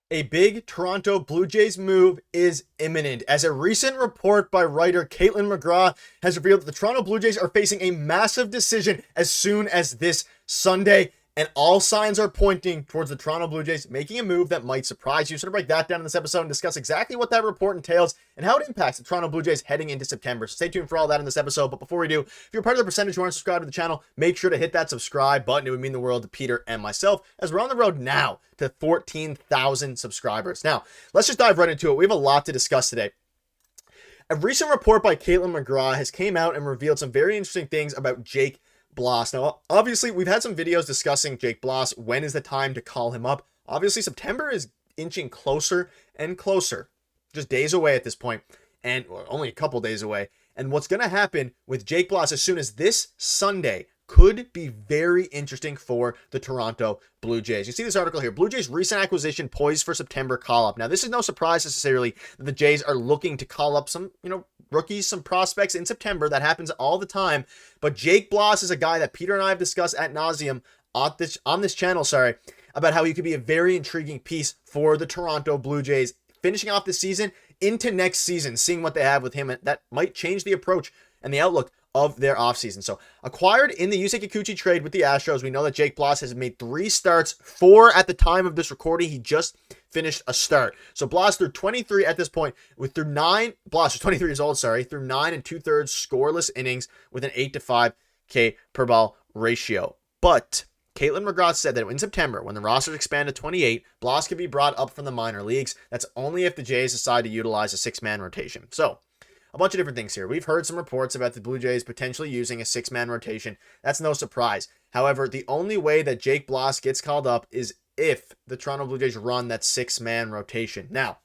A big Toronto Blue Jays move is imminent, as a recent report by writer Caitlin McGraw has revealed that the Toronto Blue Jays are facing a massive decision as soon as this Sunday, and all signs are pointing towards the Toronto Blue Jays making a move that might surprise you. So to break that down in this episode and discuss exactly what that report entails and how it impacts the Toronto Blue Jays heading into September. So stay tuned for all that in this episode. But before we do, if you're part of the percentage who aren't subscribed to the channel, make sure to hit that subscribe button. It would mean the world to Peter and myself, as we're on the road now to 14,000 subscribers. Now, let's just dive right into it. We have a lot to discuss today. A recent report by Caitlin McGraw has came out and revealed some very interesting things about Jake Bloss. Now, obviously, we've had some videos discussing Jake Bloss. When is the time to call him up? Obviously, September is inching closer and closer, just days away at this point, and only a couple days away. And what's going to happen with Jake Bloss as soon as this Sunday could be very interesting for the Toronto Blue Jays. You see this article here. Blue Jays recent acquisition poised for September call-up. Now, this is no surprise necessarily that the Jays are looking to call up some, rookies, some prospects in September. That happens all the time. But Jake Bloss is a guy that Peter and I have discussed ad nauseum on this channel, about how he could be a very intriguing piece for the Toronto Blue Jays finishing off the season into next season, seeing what they have with him. And that might change the approach and the outlook of their offseason. So, acquired in the Yusei Kikuchi trade with the Astros, we know that Jake Bloss has made 3 starts, 4 at the time of this recording. He just finished a start. So Bloss through 23 at this point, Bloss is 23 years old, through 9 2/3 scoreless innings with an 8-5 K per ball ratio. But Caitlin McGraw said that in September, when the rosters expand to 28, Bloss could be brought up from the minor leagues. That's only if the Jays decide to utilize a 6-man rotation. So, a bunch of different things here. We've heard some reports about the Blue Jays potentially using a 6-man rotation. That's no surprise. However, the only way that Jake Bloss gets called up is if the Toronto Blue Jays run that 6-man rotation. Now,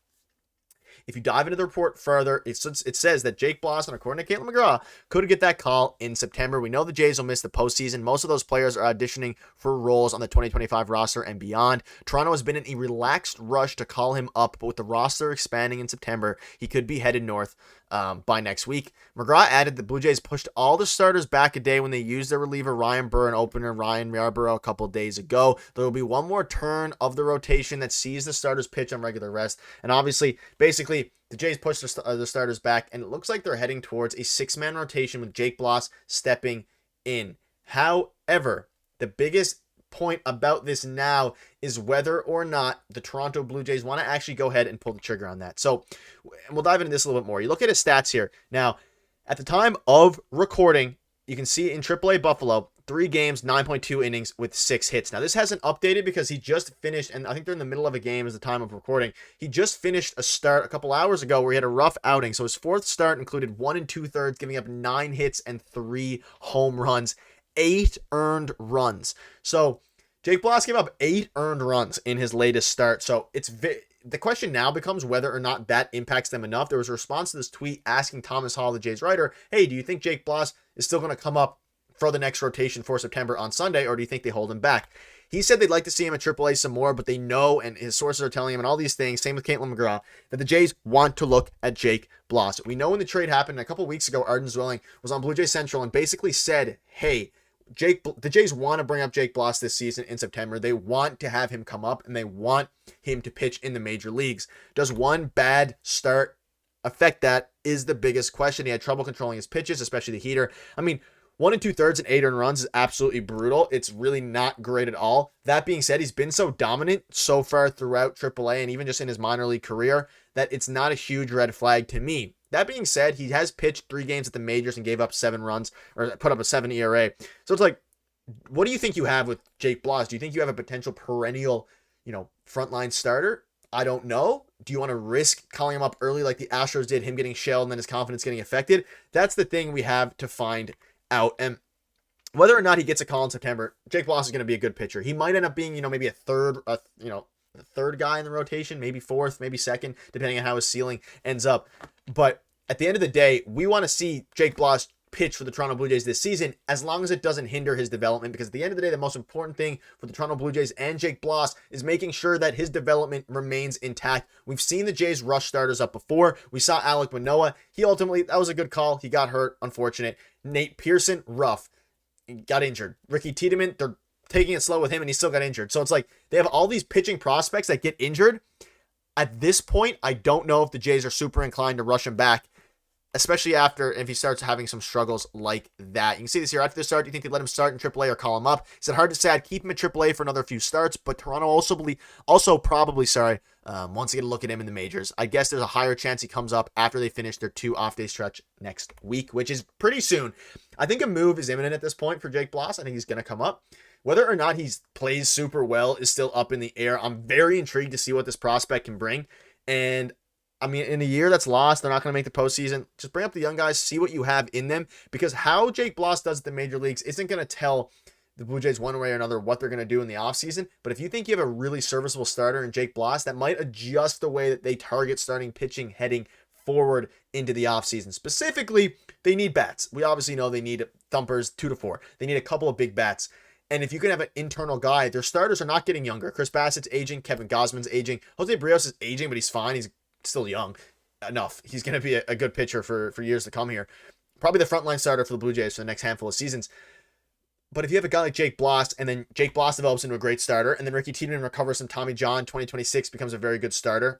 if you dive into the report further, it says that Jake Bloss, and according to Caitlin McGraw, could get that call in September. We know the Jays will miss the postseason. Most of those players are auditioning for roles on the 2025 roster and beyond. Toronto has been in a relaxed rush to call him up, but with the roster expanding in September, he could be headed north by next week. McGraw added the Blue Jays pushed all the starters back a day when they used their reliever Ryan Burr and opener Ryan Yarborough a couple days ago. There will be one more turn of the rotation that sees the starters pitch on regular rest. And obviously, basically, the Jays pushed the starters back, and it looks like they're heading towards a 6-man rotation with Jake Bloss stepping in. However, the biggest point about this now is whether or not the Toronto Blue Jays want to actually go ahead and pull the trigger on that. So we'll dive into this a little bit more. You look at his stats here. Now, at the time of recording, you can see in AAA Buffalo, 3 games, 9.2 innings with 6 hits. Now, this hasn't updated because he just finished, and I think they're in the middle of a game as the time of recording. He just finished a start a couple hours ago where he had a rough outing. So his 4th start included 1 2/3, giving up 9 hits and 3 home runs. 8 earned runs. So Jake Bloss gave up 8 earned runs in his latest start. So the question now becomes whether or not that impacts them enough. There was a response to this tweet asking Thomas Hall, the Jays writer, hey, do you think Jake Bloss is still going to come up for the next rotation for September on Sunday, or do you think they hold him back? He said they'd like to see him at AAA some more, but they know, and his sources are telling him, and all these things, same with Caitlin McGraw, that the Jays want to look at Jake Bloss. We know when the trade happened a couple weeks ago, Arden Zwilling was on Blue Jay Central and basically said, hey, the Jays want to bring up Jake Bloss this season in September. They want to have him come up, and they want him to pitch in the major leagues. Does one bad start affect that is the biggest question. He had trouble controlling his pitches, especially the heater. I mean, 1 2/3 and 8 earned runs is absolutely brutal. It's really not great at all. That being said, he's been so dominant so far throughout AAA and even just in his minor league career that it's not a huge red flag to me. That being said, he has pitched 3 games at the majors and gave up 7 runs, or put up a 7 ERA. So it's like, what do you think you have with Jake Bloss? Do you think you have a potential perennial, frontline starter? I don't know. Do you want to risk calling him up early like the Astros did, him getting shelled and then his confidence getting affected? That's the thing we have to find out. And whether or not he gets a call in September, Jake Bloss is going to be a good pitcher. He might end up being, maybe a third guy in the rotation, maybe 4th, maybe 2nd, depending on how his ceiling ends up. But at the end of the day, we want to see Jake Bloss pitch for the Toronto Blue Jays this season, as long as it doesn't hinder his development, because at the end of the day, the most important thing for the Toronto Blue Jays and Jake Bloss is making sure that his development remains intact. We've seen the Jays rush starters up before. We saw Alek Manoah. That was a good call. He got hurt, unfortunate. Nate Pearson, rough. He got injured. Ricky Tiedemann, they're taking it slow with him and he still got injured. So it's like they have all these pitching prospects that get injured, At this point, I don't know if the Jays are super inclined to rush him back, especially if he starts having some struggles like that. You can see this here. After the start, do you think they let him start in AAA or call him up? He said, hard to say. I'd keep him in AAA for another few starts, but Toronto also probably wants to get a look at him in the majors. I guess there's a higher chance he comes up after they finish their 2 off-day stretch next week, which is pretty soon. I think a move is imminent at this point for Jake Bloss. I think he's going to come up. Whether or not he plays super well is still up in the air. I'm very intrigued to see what this prospect can bring. And I mean, in a year that's lost, they're not going to make the postseason. Just bring up the young guys, see what you have in them, because how Jake Bloss does at the major leagues isn't going to tell the Blue Jays one way or another what they're going to do in the offseason. But if you think you have a really serviceable starter in Jake Bloss, that might adjust the way that they target starting pitching heading forward into the offseason. Specifically, they need bats. We obviously know they need thumpers 2 to 4. They need a couple of big bats. And if you can have an internal guy, their starters are not getting younger. Chris Bassett's aging. Kevin Gausman's aging. José Berríos is aging, but he's fine. He's still young enough. He's going to be a good pitcher for years to come here. Probably the frontline starter for the Blue Jays for the next handful of seasons. But if you have a guy like Jake Bloss, and then Jake Bloss develops into a great starter, and then Ricky Tiedemann recovers some Tommy John, 2026 becomes a very good starter,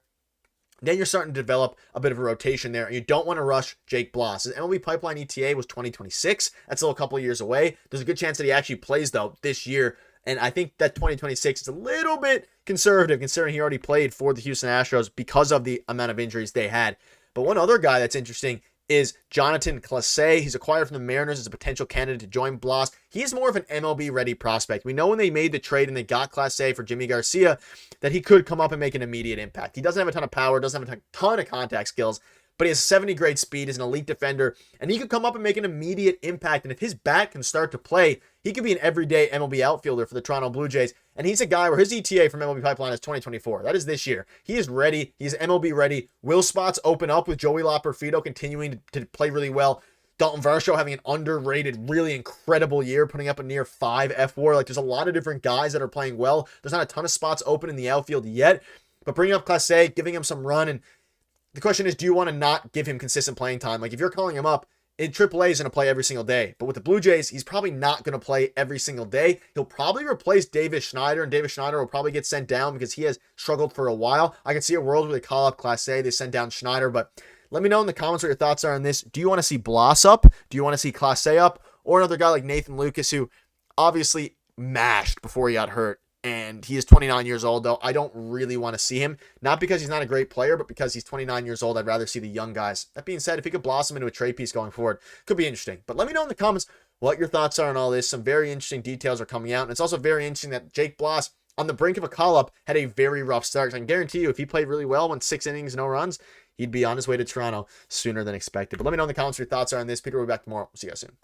then you're starting to develop a bit of a rotation there, and you don't want to rush Jake Bloss. His MLB pipeline ETA was 2026. That's still a couple of years away. There's a good chance that he actually plays, though, this year. And I think that 2026 is a little bit conservative, considering he already played for the Houston Astros because of the amount of injuries they had. But one other guy that's interesting is Jonathan Clase. He's acquired from the Mariners as a potential candidate to join Bloss. He's more of an MLB-ready prospect. We know when they made the trade and they got Clase for Jimmy Garcia that he could come up and make an immediate impact. He doesn't have a ton of power, doesn't have a ton of contact skills, but he has 70 grade speed, is an elite defender, and he could come up and make an immediate impact. And if his bat can start to play, he could be an everyday MLB outfielder for the Toronto Blue Jays. And he's a guy where his ETA from MLB Pipeline is 2024. That is this year. He is ready. He's MLB ready. Will spots open up with Joey Loperfido continuing to play really well. Dalton Varsho having an underrated, really incredible year, putting up a near 5 F-WAR. Like, there's a lot of different guys that are playing well. There's not a ton of spots open in the outfield yet, but bringing up Clase, giving him some run, and the question is, do you want to not give him consistent playing time? Like, if you're calling him up, in AAA, he's going to play every single day. But with the Blue Jays, he's probably not going to play every single day. He'll probably replace Davis Schneider, and Davis Schneider will probably get sent down because he has struggled for a while. I can see a world where they call up Clase, they send down Schneider, but let me know in the comments what your thoughts are on this. Do you want to see Bloss up? Do you want to see Clase up? Or another guy like Nathan Lucas, who obviously mashed before he got hurt? And he is 29 years old, though. I don't really want to see him. Not because he's not a great player, but because he's 29 years old. I'd rather see the young guys. That being said, if he could blossom into a trade piece going forward, could be interesting. But let me know in the comments what your thoughts are on all this. Some very interesting details are coming out. And it's also very interesting that Jake Bloss, on the brink of a call-up, had a very rough start. I can guarantee you, if he played really well, went 6 innings, no runs, he'd be on his way to Toronto sooner than expected. But let me know in the comments what your thoughts are on this. Peter will be back tomorrow. See you guys soon.